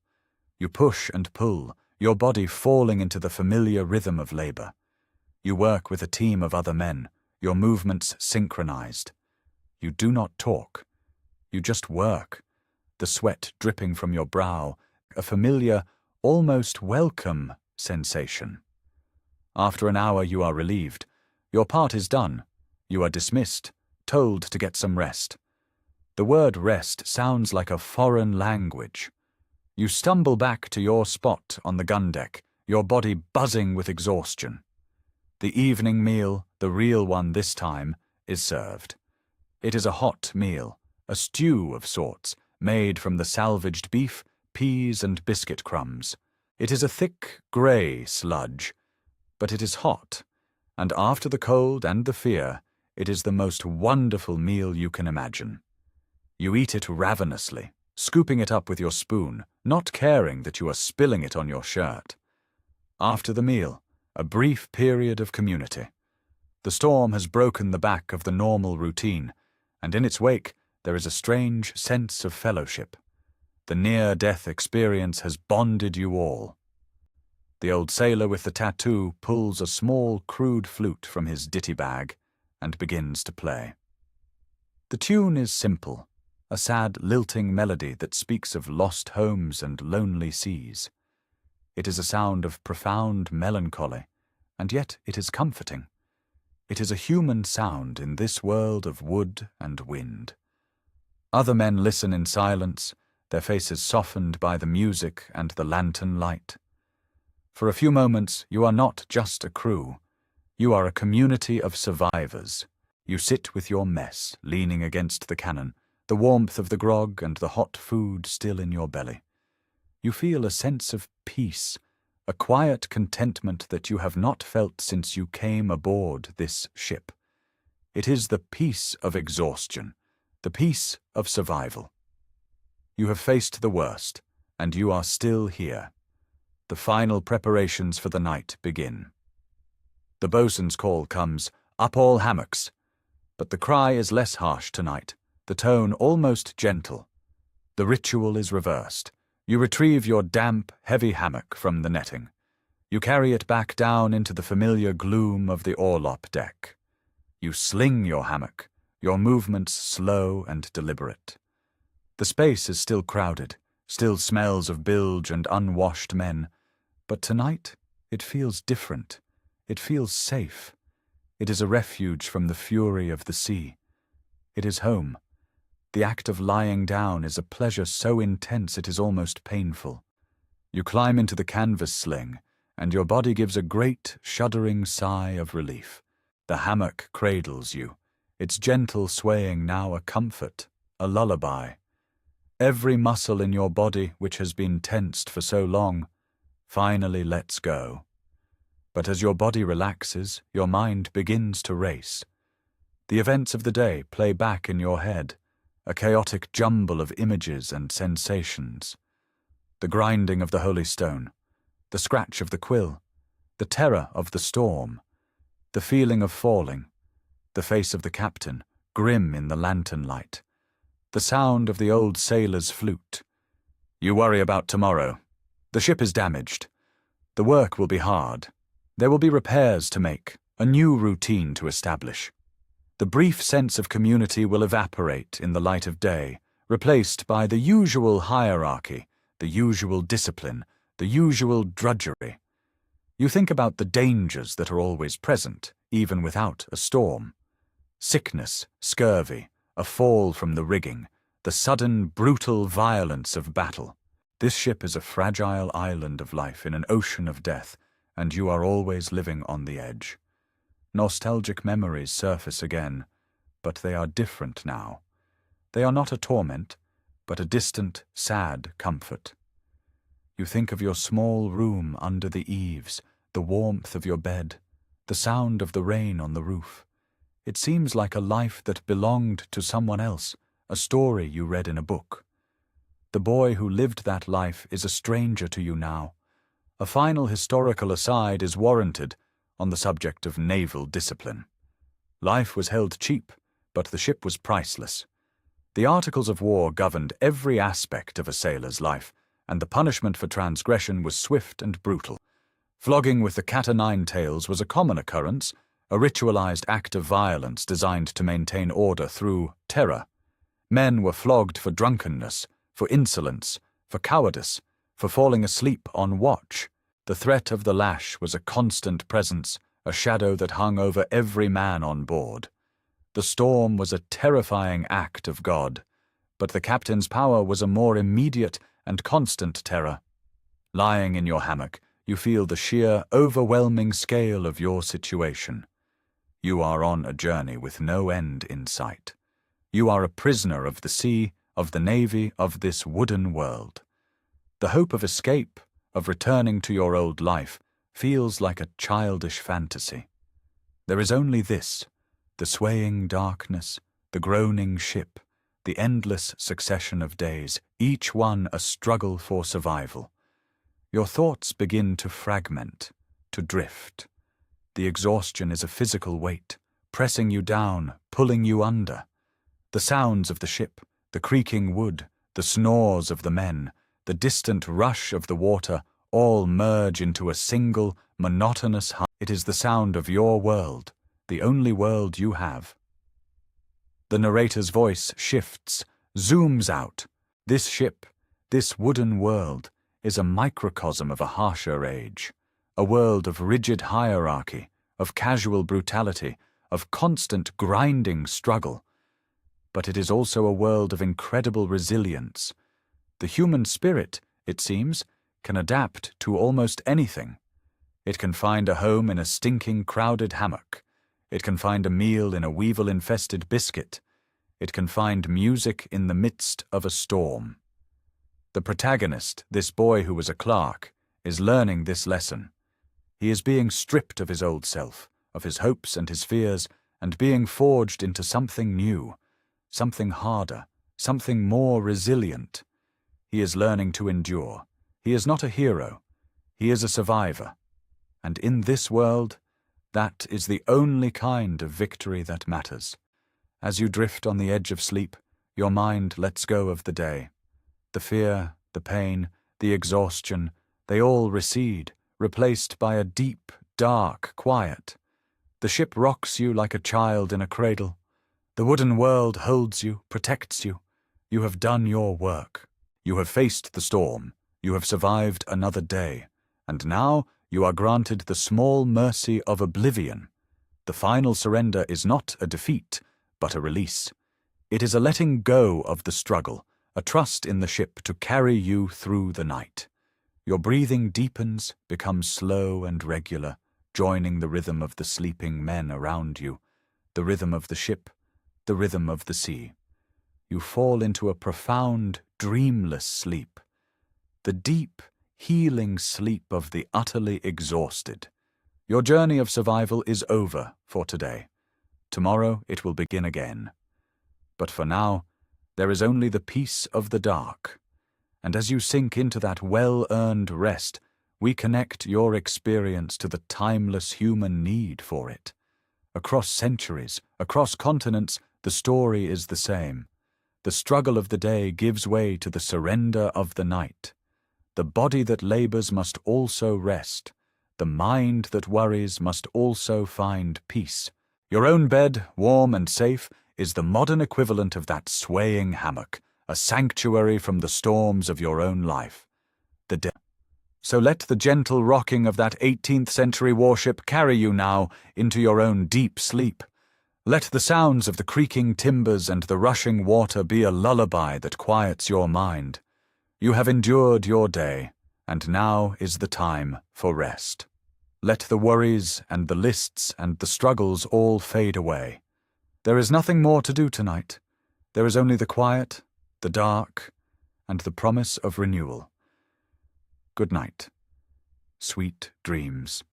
You push and pull, your body falling into the familiar rhythm of labor. You work with a team of other men, your movements synchronized. You do not talk. You just work. The sweat dripping from your brow, a familiar, almost welcome sensation. After an hour you are relieved. Your part is done. You are dismissed, told to get some rest. The word rest sounds like a foreign language. You stumble back to your spot on the gun deck, your body buzzing with exhaustion. The evening meal, the real one this time, is served. It is a hot meal, a stew of sorts, made from the salvaged beef, peas and biscuit crumbs. It is a thick, grey sludge, but it is hot, and after the cold and the fear, it is the most wonderful meal you can imagine. You eat it ravenously, scooping it up with your spoon, not caring that you are spilling it on your shirt. After the meal, a brief period of community. The storm has broken the back of the normal routine, and in its wake there is a strange sense of fellowship. The near-death experience has bonded you all. The old sailor with the tattoo pulls a small, crude flute from his ditty bag and begins to play. The tune is simple, a sad, lilting melody that speaks of lost homes and lonely seas. It is a sound of profound melancholy, and yet it is comforting. It is a human sound in this world of wood and wind. Other men listen in silence, their faces softened by the music and the lantern light. For a few moments, you are not just a crew. You are a community of survivors. You sit with your mess, leaning against the cannon, the warmth of the grog and the hot food still in your belly. You feel a sense of peace, a quiet contentment that you have not felt since you came aboard this ship. It is the peace of exhaustion, the peace of survival. You have faced the worst, and you are still here. The final preparations for the night begin. The boatswain's call comes, "Up all hammocks!" But the cry is less harsh tonight, the tone almost gentle. The ritual is reversed. You retrieve your damp, heavy hammock from the netting. You carry it back down into the familiar gloom of the orlop deck. You sling your hammock, your movements slow and deliberate. The space is still crowded, still smells of bilge and unwashed men, but tonight it feels different. It feels safe. It is a refuge from the fury of the sea. It is home. The act of lying down is a pleasure so intense it is almost painful. You climb into the canvas sling, and your body gives a great, shuddering sigh of relief. The hammock cradles you, its gentle swaying now a comfort, a lullaby. Every muscle in your body which has been tensed for so long finally lets go. But as your body relaxes, your mind begins to race. The events of the day play back in your head, a chaotic jumble of images and sensations. The grinding of the holy stone, the scratch of the quill, the terror of the storm, the feeling of falling, the face of the captain, grim in the lantern light, the sound of the old sailor's flute. You worry about tomorrow. The ship is damaged. The work will be hard. There will be repairs to make, a new routine to establish. The brief sense of community will evaporate in the light of day, replaced by the usual hierarchy, the usual discipline, the usual drudgery. You think about the dangers that are always present, even without a storm. Sickness, scurvy, a fall from the rigging, the sudden, brutal violence of battle. This ship is a fragile island of life in an ocean of death, and you are always living on the edge. Nostalgic memories surface again, but they are different now. They are not a torment, but a distant, sad comfort. You think of your small room under the eaves, the warmth of your bed, the sound of the rain on the roof. It seems like a life that belonged to someone else, a story you read in a book. The boy who lived that life is a stranger to you now. A final historical aside is warranted on the subject of naval discipline. Life was held cheap, but the ship was priceless. The Articles of War governed every aspect of a sailor's life, and the punishment for transgression was swift and brutal. Flogging with the cat-o'-nine-tails was a common occurrence, a ritualized act of violence designed to maintain order through terror. Men were flogged for drunkenness, for insolence, for cowardice, for falling asleep on watch. The threat of the lash was a constant presence, a shadow that hung over every man on board. The storm was a terrifying act of God, but the captain's power was a more immediate and constant terror. Lying in your hammock, you feel the sheer, overwhelming scale of your situation. You are on a journey with no end in sight. You are a prisoner of the sea, of the navy, of this wooden world. The hope of escape, of returning to your old life, feels like a childish fantasy. There is only this, the swaying darkness, the groaning ship, the endless succession of days, each one a struggle for survival. Your thoughts begin to fragment, to drift. The exhaustion is a physical weight, pressing you down, pulling you under. The sounds of the ship, the creaking wood, the snores of the men, the distant rush of the water, all merge into a single, monotonous hum. It is the sound of your world, the only world you have. The narrator's voice shifts, zooms out. This ship, this wooden world, is a microcosm of a harsher age, a world of rigid hierarchy, of casual brutality, of constant grinding struggle. But it is also a world of incredible resilience. The human spirit, it seems, can adapt to almost anything. It can find a home in a stinking, crowded hammock. It can find a meal in a weevil-infested biscuit. It can find music in the midst of a storm. The protagonist, this boy who was a clerk, is learning this lesson. He is being stripped of his old self, of his hopes and his fears, and being forged into something new, something harder, something more resilient. He is learning to endure. He is not a hero. He is a survivor. And in this world, that is the only kind of victory that matters. As you drift on the edge of sleep, your mind lets go of the day. The fear, the pain, the exhaustion, they all recede, replaced by a deep, dark quiet. The ship rocks you like a child in a cradle. The wooden world holds you, protects you. You have done your work. You have faced the storm. You have survived another day. And now you are granted the small mercy of oblivion. The final surrender is not a defeat, but a release. It is a letting go of the struggle, a trust in the ship to carry you through the night. Your breathing deepens, becomes slow and regular, joining the rhythm of the sleeping men around you, the rhythm of the ship, the rhythm of the sea. You fall into a profound, dreamless sleep, the deep, healing sleep of the utterly exhausted. Your journey of survival is over for today. Tomorrow it will begin again. But for now, there is only the peace of the dark. And as you sink into that well-earned rest, we connect your experience to the timeless human need for it. Across centuries, across continents, the story is the same. The struggle of the day gives way to the surrender of the night. The body that labors must also rest. The mind that worries must also find peace. Your own bed, warm and safe, is the modern equivalent of that swaying hammock, a sanctuary from the storms of your own life. So let the gentle rocking of that 18th century warship carry you now into your own deep sleep. Let the sounds of the creaking timbers and the rushing water be a lullaby that quiets your mind. You have endured your day, and now is the time for rest. Let the worries and the lists and the struggles all fade away. There is nothing more to do tonight. There is only the quiet, the dark, and the promise of renewal. Good night. Sweet dreams.